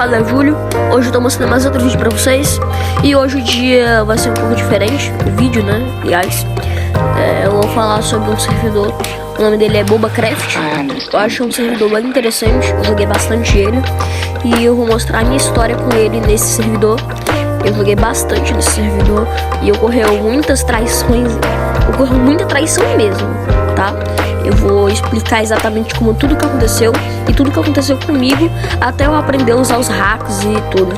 fala é Júlio. Hoje eu tô mostrando mais outro vídeo pra vocês. E hoje o dia vai ser um pouco diferente, o vídeo, né? Aliás, eu vou falar sobre um servidor. O nome dele é BobaCraft. Eu acho um servidor bem interessante, eu joguei bastante ele. E eu vou mostrar a minha história com ele nesse servidor. Eu joguei bastante nesse servidor e ocorreu muitas traições. Ocorreu muita traição mesmo, tá? Eu vou explicar exatamente como tudo que aconteceu e tudo que aconteceu comigo até eu aprender a usar os hacks e tudo.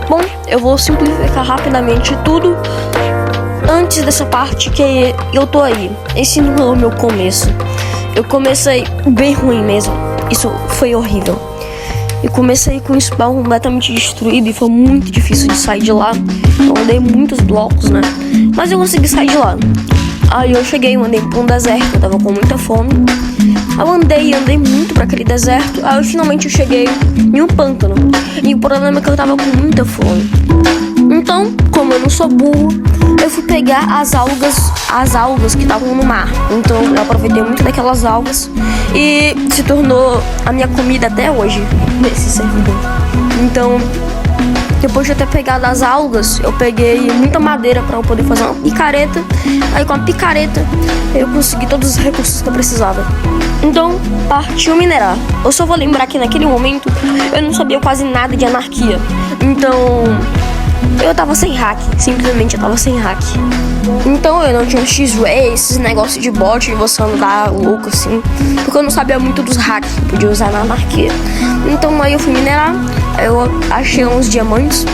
Bom, eu vou simplificar rapidamente tudo antes dessa parte que eu tô aí. Esse não é o meu começo. Eu comecei bem ruim mesmo. Isso foi horrível. Eu comecei com o spawn completamente destruído e foi muito difícil de sair de lá. Eu andei muitos blocos, né? Mas eu consegui sair de lá. Aí eu cheguei, andei pra um deserto, eu tava com muita fome. Eu andei muito pra aquele deserto. Aí finalmente eu cheguei em um pântano. E o problema é que eu tava com muita fome. Então, como eu não sou burro, eu fui pegar as algas que estavam no mar. Então eu aproveitei muito daquelas algas e se tornou a minha comida até hoje nesse servidor. Então, depois de eu ter pegado as algas, eu peguei muita madeira para eu poder fazer uma picareta. Aí com a picareta eu consegui todos os recursos que eu precisava. Então, partiu minerar. Eu só vou lembrar que naquele momento eu não sabia quase nada de anarquia. Então, eu tava sem hack, simplesmente eu tava sem hack. Então eu não tinha X-Ray, esses negócios de bot, de você andar louco assim, porque eu não sabia muito dos hacks que eu podia usar na anarquia. Então aí eu fui minerar, eu achei uns diamantes.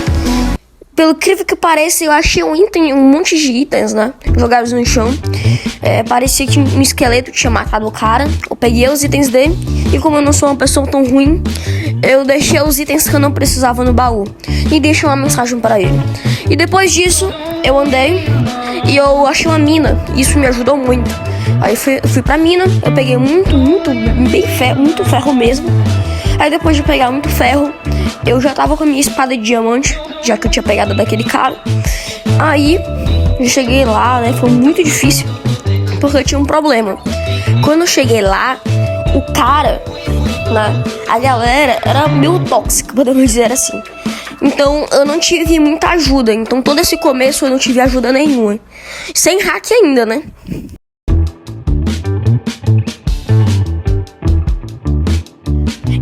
Pelo incrível que pareça, eu achei um monte de itens, né? Jogados no chão. Parecia que um esqueleto tinha matado o cara. Eu peguei os itens dele. E como eu não sou uma pessoa tão ruim, eu deixei os itens que eu não precisava no baú. E deixei uma mensagem para ele. E depois disso, eu andei e eu achei uma mina. Isso me ajudou muito. Aí eu fui pra mina. Eu peguei muito ferro mesmo. Aí depois de pegar muito ferro, eu já tava com a minha espada de diamante, já que eu tinha pegado daquele cara. Aí eu cheguei lá, né? Foi muito difícil, porque eu tinha um problema. Quando eu cheguei lá, o cara, né? A galera era meio tóxica, podemos dizer assim. Então eu não tive muita ajuda. Então todo esse começo eu não tive ajuda nenhuma. Sem hack ainda, né?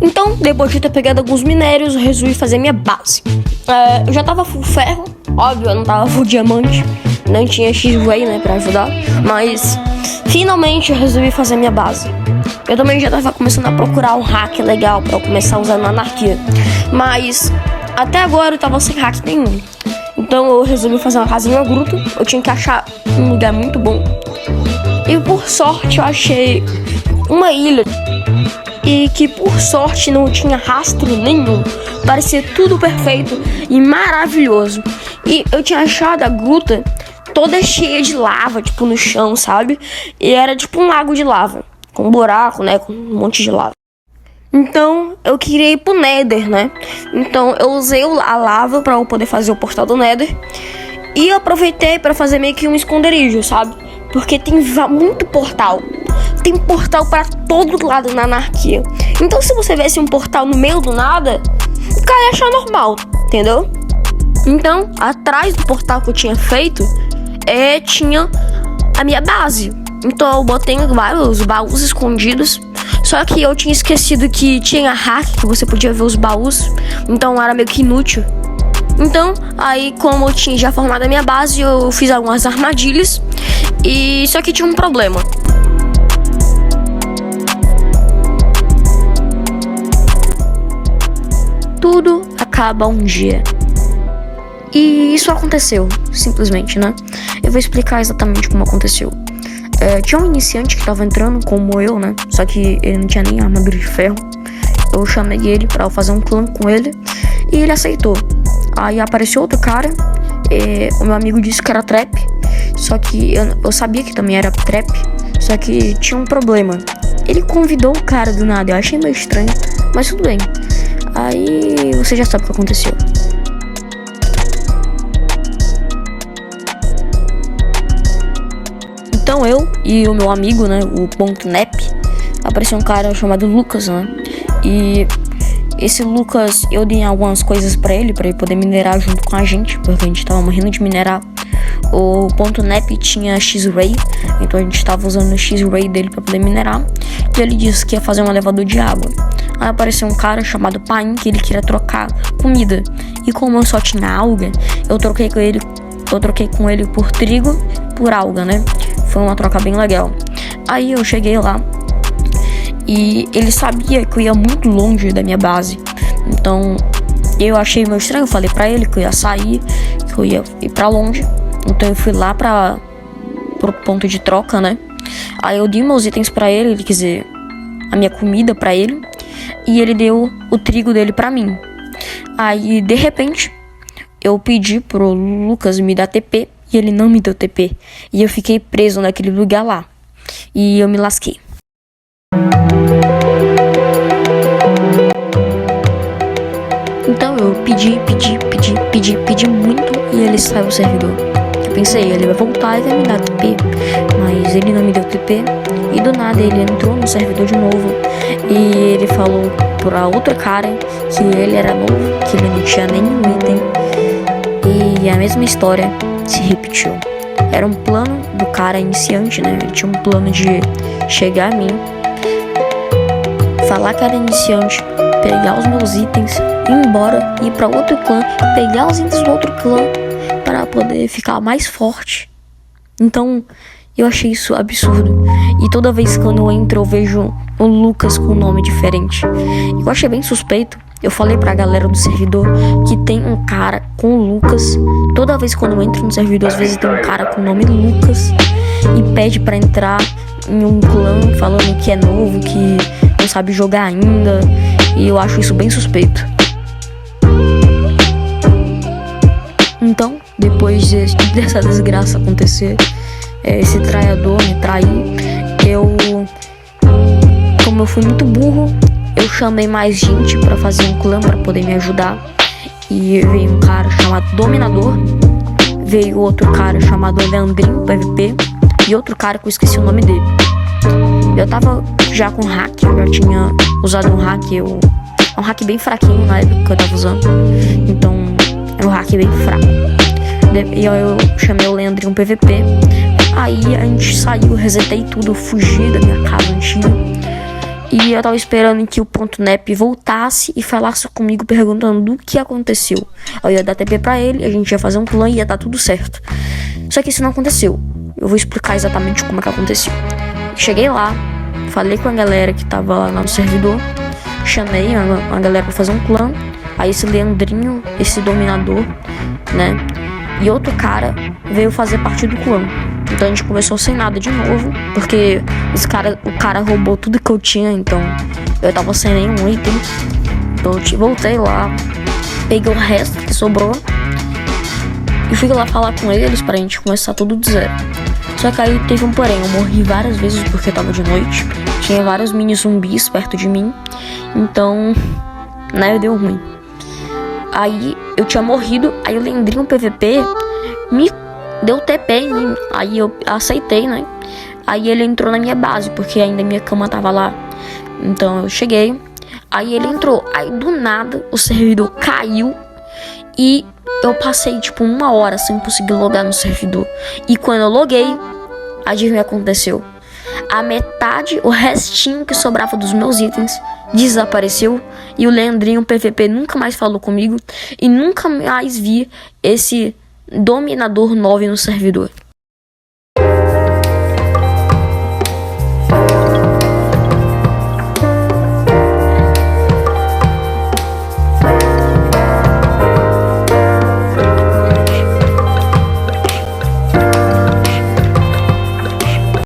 Então, depois de ter pegado alguns minérios, eu resolvi fazer minha base. Eu já tava full ferro, óbvio, eu não tava full diamante, não tinha X-Ray, né, pra ajudar. Mas, finalmente, eu resolvi fazer minha base. Eu também já tava começando a procurar um hack legal pra eu começar a usar na anarquia. Mas, até agora eu tava sem hack nenhum. Então, eu resolvi fazer uma casinha, uma gruta. Eu tinha que achar um lugar muito bom. E, por sorte, eu achei uma ilha. E que por sorte não tinha rastro nenhum. Parecia tudo perfeito e maravilhoso. E eu tinha achado a gruta toda cheia de lava, tipo no chão, sabe? E era tipo um lago de lava, com um buraco, né? Com um monte de lava. Então eu queria ir pro Nether, né? Então eu usei a lava pra eu poder fazer o portal do Nether. E eu aproveitei pra fazer meio que um esconderijo, sabe? Porque tem muito portal. Tem portal pra todo lado na anarquia. Então se você vesse um portal no meio do nada, o cara ia achar normal, entendeu? Então, atrás do portal que eu tinha feito, tinha a minha base. Então eu botei vários baús escondidos. Só que eu tinha esquecido que tinha hack, que você podia ver os baús. Então era meio que inútil. Então, aí como eu tinha já formado a minha base, eu fiz algumas armadilhas. E só que tinha um problema. Tudo acaba um dia. E isso aconteceu, simplesmente, né? Eu vou explicar exatamente como aconteceu. Tinha um iniciante que tava entrando, como eu, né? Só que ele não tinha nem armadura de ferro. Eu chamei ele pra eu fazer um clã com ele. E ele aceitou. Aí apareceu outro cara. O meu amigo disse que era trap. Só que eu sabia que também era trap. Só que tinha um problema. Ele convidou o cara do nada. Eu achei meio estranho, mas tudo bem. Aí você já sabe o que aconteceu. e o meu amigo, né, o .nep, apareceu um cara chamado Lucas, né? E esse Lucas, eu dei algumas coisas pra ele poder minerar junto com a gente, porque a gente tava morrendo de minerar. O .nep tinha X-Ray, então a gente tava usando o X-Ray dele pra poder minerar. E ele disse que ia fazer um elevador de água. Aí apareceu um cara chamado Paim, que ele queria trocar comida. E como eu só tinha alga, eu troquei com ele por trigo, por alga, né? Foi uma troca bem legal. Aí eu cheguei lá e ele sabia que eu ia muito longe da minha base. Então eu achei meio estranho, eu falei pra ele que eu ia sair, que eu ia ir pra longe. Então eu fui lá pro ponto de troca, né? Aí eu dei meus itens pra ele, quer dizer, a minha comida pra ele. E ele deu o trigo dele pra mim. Aí, de repente, eu pedi pro Lucas me dar TP e ele não me deu TP. E eu fiquei preso naquele lugar lá. E eu me lasquei. Então eu pedi muito e ele saiu do servidor. Eu pensei, ele vai voltar e vai me dar TP. Mas ele não me deu TP. E do nada ele entrou no servidor de novo. E ele falou pra outro cara que ele era novo, que ele não tinha nenhum item. E a mesma história se repetiu. Era um plano do cara iniciante, né? Ele tinha um plano de chegar a mim, falar que era iniciante, pegar os meus itens, ir embora, ir pra outro clã, pegar os itens do outro clã para poder ficar mais forte. Então eu achei isso absurdo. E toda vez que eu entro eu vejo o Lucas com um nome diferente. Eu achei bem suspeito. Eu falei pra galera do servidor que tem um cara com o Lucas. Toda vez que eu entro no servidor, às vezes tem um cara com o nome Lucas e pede pra entrar em um clã falando que é novo, que não sabe jogar ainda. E eu acho isso bem suspeito. Então, depois dessa desgraça acontecer, esse traiador me trair, como eu fui muito burro, eu chamei mais gente pra fazer um clã pra poder me ajudar. E veio um cara chamado Dominador, veio outro cara chamado Leandrinho PVP e outro cara que eu esqueci o nome dele. Eu tava já com hack, eu já tinha usado um hack, um hack bem fraquinho na época que eu tava usando. Então é um hack bem fraco. E eu chamei o Leandrinho PVP. Aí a gente saiu, resetei tudo, fugi da minha casa antiga. E eu tava esperando que o .nep voltasse e falasse comigo perguntando do que aconteceu. Eu ia dar TP pra ele, a gente ia fazer um clã e ia dar tudo certo. Só que isso não aconteceu. Eu vou explicar exatamente como é que aconteceu. Cheguei lá, falei com a galera que tava lá no servidor, chamei a galera pra fazer um clã. Aí esse Leandrinho, esse Dominador, né, e outro cara veio fazer parte do clã. Então a gente começou sem nada de novo, porque o cara roubou tudo que eu tinha, então eu tava sem nenhum item. Então eu voltei lá, peguei o resto que sobrou e fui lá falar com eles pra gente começar tudo do zero. Só que aí teve um porém, eu morri várias vezes porque tava de noite, tinha vários mini zumbis perto de mim, então, né, deu ruim. Aí eu tinha morrido, aí o Leandrinho PVP me deu TP em mim, aí eu aceitei, né? Aí ele entrou na minha base, porque ainda minha cama tava lá. Então eu cheguei, aí ele entrou, aí do nada o servidor caiu e eu passei tipo 1 hora sem conseguir logar no servidor. E quando eu loguei, adivinha o que aconteceu? A metade, o restinho que sobrava dos meus itens desapareceu e o Leandrinho PVP nunca mais falou comigo e nunca mais vi esse Dominador 9 no servidor.